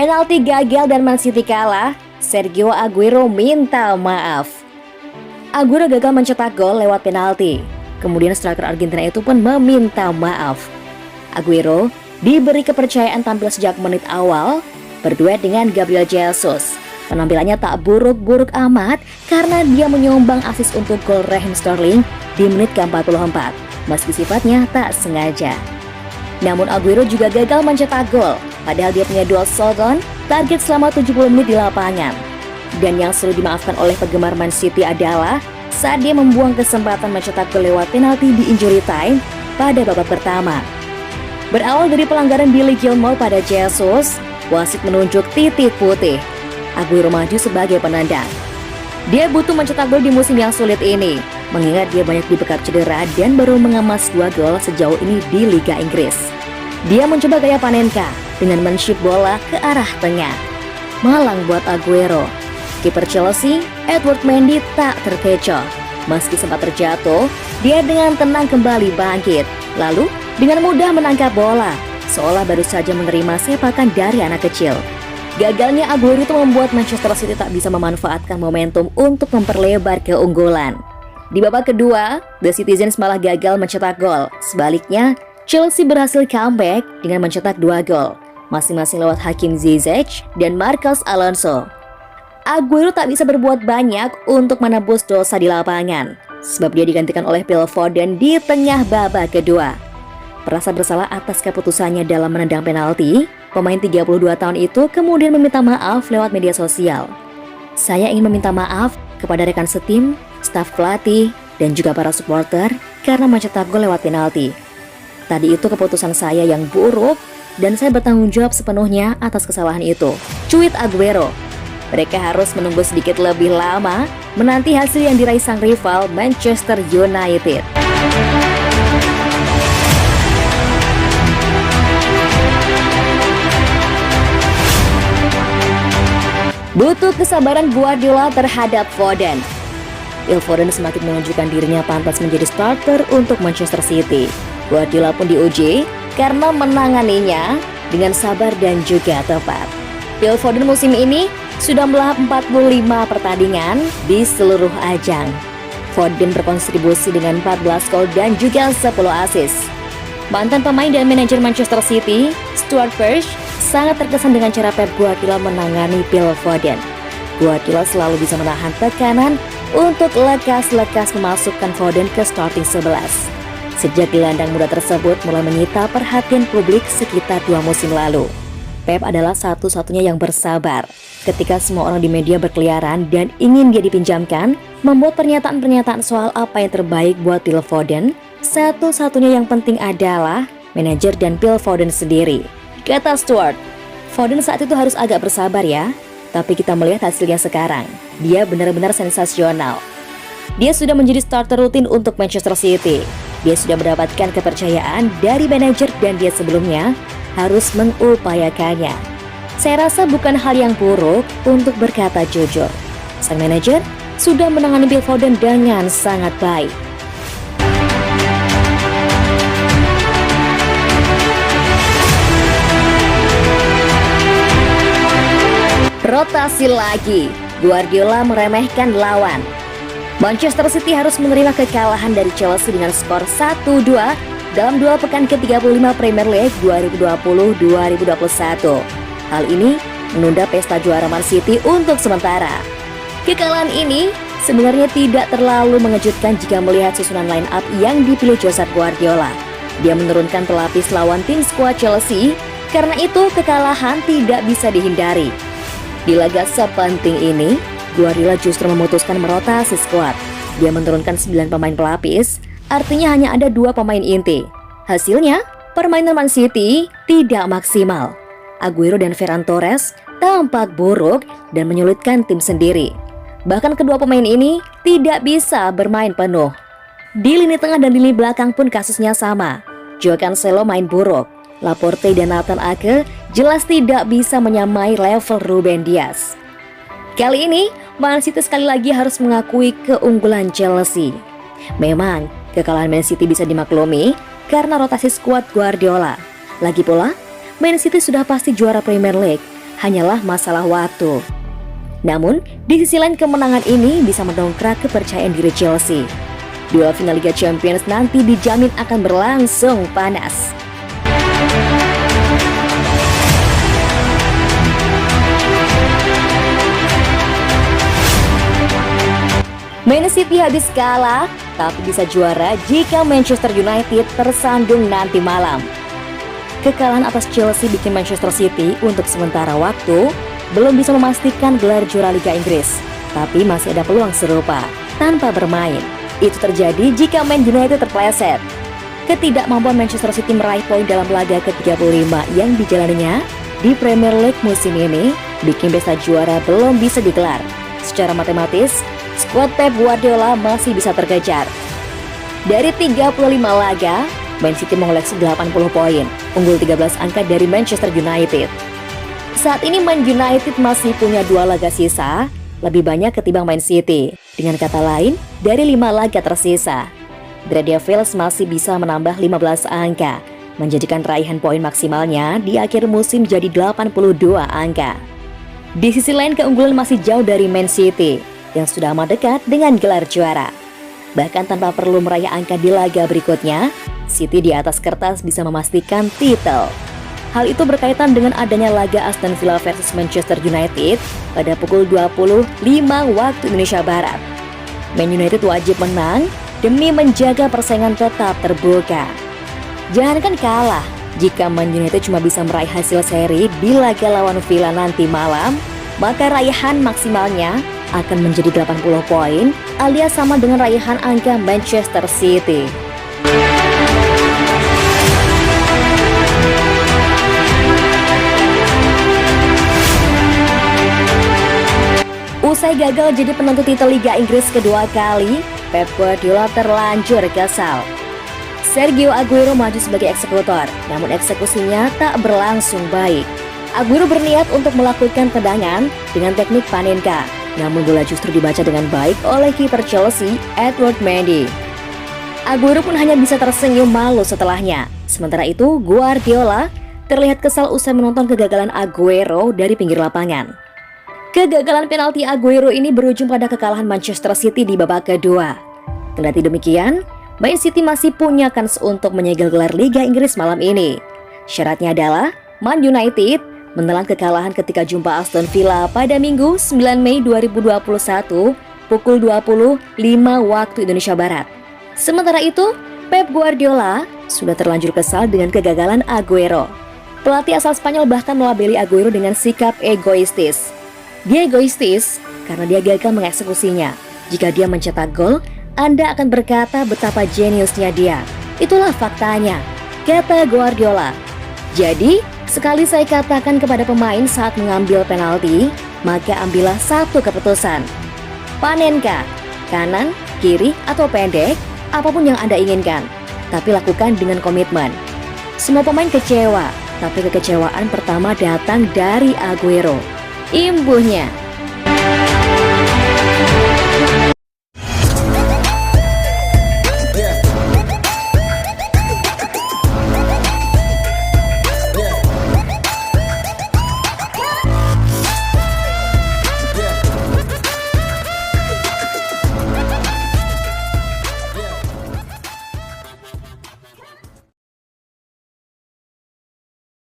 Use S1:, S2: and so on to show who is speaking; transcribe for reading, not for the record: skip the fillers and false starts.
S1: Penalti gagal dan Man City kalah, Sergio Aguero minta maaf. Aguero gagal mencetak gol lewat penalti. Kemudian striker Argentina itu pun meminta maaf. Aguero diberi kepercayaan tampil sejak menit awal berduet dengan Gabriel Jesus. Penampilannya tak buruk-buruk amat karena dia menyumbang asis untuk gol Raheem Sterling di menit ke-44, meski sifatnya tak sengaja. Namun Aguero juga gagal mencetak gol, padahal dia punya dual shot target selama 70 menit di lapangan. Dan yang sulit dimaafkan oleh penggemar Man City adalah saat dia membuang kesempatan mencetak gol lewat penalti di injury time pada babak pertama. Berawal dari pelanggaran Billy Gilmour pada Jesus, wasit menunjuk titik putih. Aguero maju sebagai penendang. Dia butuh mencetak gol di musim yang sulit ini, mengingat dia banyak dibekap cedera dan baru mengemas 2 gol sejauh ini di Liga Inggris. Dia mencoba gaya Panenka dengan men-shoot bola ke arah tengah. Malang buat Aguero. Kiper Chelsea, Edward Mendy tak terkecoh. Meski sempat terjatuh, dia dengan tenang kembali bangkit. Lalu dengan mudah menangkap bola, seolah baru saja menerima sepakan dari anak kecil. Gagalnya Aguero itu membuat Manchester City tak bisa memanfaatkan momentum untuk memperlebar keunggulan. Di babak kedua, The Citizens malah gagal mencetak gol. Sebaliknya, Chelsea berhasil comeback dengan mencetak 2 gol, masing-masing lewat Hakim Ziyech dan Marcos Alonso. Aguero tak bisa berbuat banyak untuk menebus dosa di lapangan, sebab dia digantikan oleh Phil Foden di tengah babak kedua. Merasa bersalah atas keputusannya dalam menendang penalti, pemain 32 tahun itu kemudian meminta maaf lewat media sosial. Saya ingin meminta maaf kepada rekan setim, staf pelatih, dan juga para supporter karena mencetak gol lewat penalti. Tadi itu keputusan saya yang buruk dan saya bertanggung jawab sepenuhnya atas kesalahan itu, cuit Aguero. Mereka harus menunggu sedikit lebih lama menanti hasil yang diraih sang rival Manchester United. Butuh kesabaran Guardiola terhadap Foden. Phil Foden semakin menunjukkan dirinya pantas menjadi starter untuk Manchester City. Guardiola pun diuji karena menanganinya dengan sabar dan juga tepat. Phil Foden musim ini sudah melahap 45 pertandingan di seluruh ajang. Foden berkontribusi dengan 14 gol dan juga 10 assist. Mantan pemain dan manajer Manchester City, Stuart Pearce, sangat terkesan dengan cara Pep Guardiola menangani Phil Foden. Guardiola selalu bisa menahan tekanan untuk lekas-lekas memasukkan Foden ke starting 11. Sejak gelandang muda tersebut mulai menyita perhatian publik sekitar 2 musim lalu. Pep adalah satu-satunya yang bersabar ketika semua orang di media berkeliaran dan ingin dia dipinjamkan, membuat pernyataan-pernyataan soal apa yang terbaik buat Phil Foden. Satu-satunya yang penting adalah manajer dan Phil Foden sendiri. Kata Stuart, Foden saat itu harus agak bersabar ya, tapi kita melihat hasilnya sekarang. Dia benar-benar sensasional. Dia sudah menjadi starter rutin untuk Manchester City. Dia sudah mendapatkan kepercayaan dari manajer dan dia sebelumnya harus mengupayakannya. Saya rasa bukan hal yang buruk untuk berkata jujur. Sang manajer sudah menangani Phil Foden dengan sangat baik. Rotasi lagi, Guardiola meremehkan lawan. Manchester City harus menerima kekalahan dari Chelsea dengan skor 1-2 dalam duel pekan ke-35 Premier League 2020-2021. Hal ini menunda pesta juara Man City untuk sementara. Kekalahan ini sebenarnya tidak terlalu mengejutkan jika melihat susunan line up yang dipilih Josep Guardiola. Dia menurunkan pelapis lawan tim skuad Chelsea, karena itu kekalahan tidak bisa dihindari. Di laga sepenting ini, Guardiola justru memutuskan merotasi skuad. Dia menurunkan 9 pemain pelapis, artinya hanya ada 2 pemain inti. Hasilnya, permainan Man City tidak maksimal. Aguero dan Ferran Torres tampak buruk dan menyulitkan tim sendiri. Bahkan kedua pemain ini tidak bisa bermain penuh. Di lini tengah dan lini belakang pun kasusnya sama. Joao Cancelo main buruk. Laporte dan Nathan Ake jelas tidak bisa menyamai level Ruben Dias. Kali ini, Man City sekali lagi harus mengakui keunggulan Chelsea. Memang, kekalahan Man City bisa dimaklumi karena rotasi skuad Guardiola. Lagi pula, Man City sudah pasti juara Premier League. hanyalah masalah waktu. Namun, di sisi lain kemenangan ini bisa mendongkrak kepercayaan diri Chelsea. Duel final Liga Champions nanti dijamin akan berlangsung panas. Man City habis kalah, tapi bisa juara jika Manchester United tersandung nanti malam. Kekalahan atas Chelsea bikin Manchester City untuk sementara waktu belum bisa memastikan gelar juara Liga Inggris, tapi masih ada peluang serupa tanpa bermain. Itu terjadi jika Man United terpleset. Ketidakmampuan Manchester City meraih poin dalam laga ke-35 yang dijalaninya di Premier League musim ini bikin pesta juara belum bisa digelar. Secara matematis, skuad Pep Guardiola masih bisa terkejar. Dari 35 laga, Man City mengoleksi 80 poin, unggul 13 angka dari Manchester United. Saat ini Man United masih punya 2 laga sisa, lebih banyak ketimbang Man City. Dengan kata lain, dari 5 laga tersisa, The Devils masih bisa menambah 15 angka, menjadikan raihan poin maksimalnya di akhir musim jadi 82 angka. Di sisi lain, keunggulan masih jauh dari Man City yang sudah amat dekat dengan gelar juara. Bahkan tanpa perlu meraih angka di laga berikutnya, City di atas kertas bisa memastikan titel. Hal itu berkaitan dengan adanya laga Aston Villa versus Manchester United pada pukul 20.05 waktu Indonesia Barat. Man United wajib menang demi menjaga persaingan tetap terbuka. Jangankan kalah, jika Man United cuma bisa meraih hasil seri di laga lawan Villa nanti malam, maka raihan maksimalnya akan menjadi 80 poin alias sama dengan raihan angka Manchester City. Usai gagal jadi penentu titel Liga Inggris kedua kali, Pep Guardiola terlanjur kesal. Sergio Aguero maju sebagai eksekutor, namun eksekusinya tak berlangsung baik. Aguero berniat untuk melakukan tendangan dengan teknik Panenka, namun bola justru dibaca dengan baik oleh kiper Chelsea, Edward Mendy. Aguero pun hanya bisa tersenyum malu setelahnya. Sementara itu, Guardiola terlihat kesal usai menonton kegagalan Aguero dari pinggir lapangan. Kegagalan penalti Aguero ini berujung pada kekalahan Manchester City di babak kedua. Kendati demikian, Man City masih punya kans untuk menyegel gelar Liga Inggris malam ini. Syaratnya adalah Man United menelan kekalahan ketika jumpa Aston Villa pada Minggu 9 Mei 2021 pukul 20.05 waktu Indonesia Barat. Sementara itu, Pep Guardiola sudah terlanjur kesal dengan kegagalan Aguero. Pelatih asal Spanyol bahkan melabeli Aguero dengan sikap egoistis. Dia egoistis karena dia gagal mengeksekusinya. Jika dia mencetak gol, Anda akan berkata betapa jeniusnya dia. Itulah faktanya, kata Guardiola. Jadi, sekali saya katakan kepada pemain saat mengambil penalti, maka ambillah satu keputusan. Panenka, kanan, kiri, atau pendek, apapun yang Anda inginkan. Tapi lakukan dengan komitmen. Semua pemain kecewa, tapi kekecewaan pertama datang dari Aguero. Imbuhnya,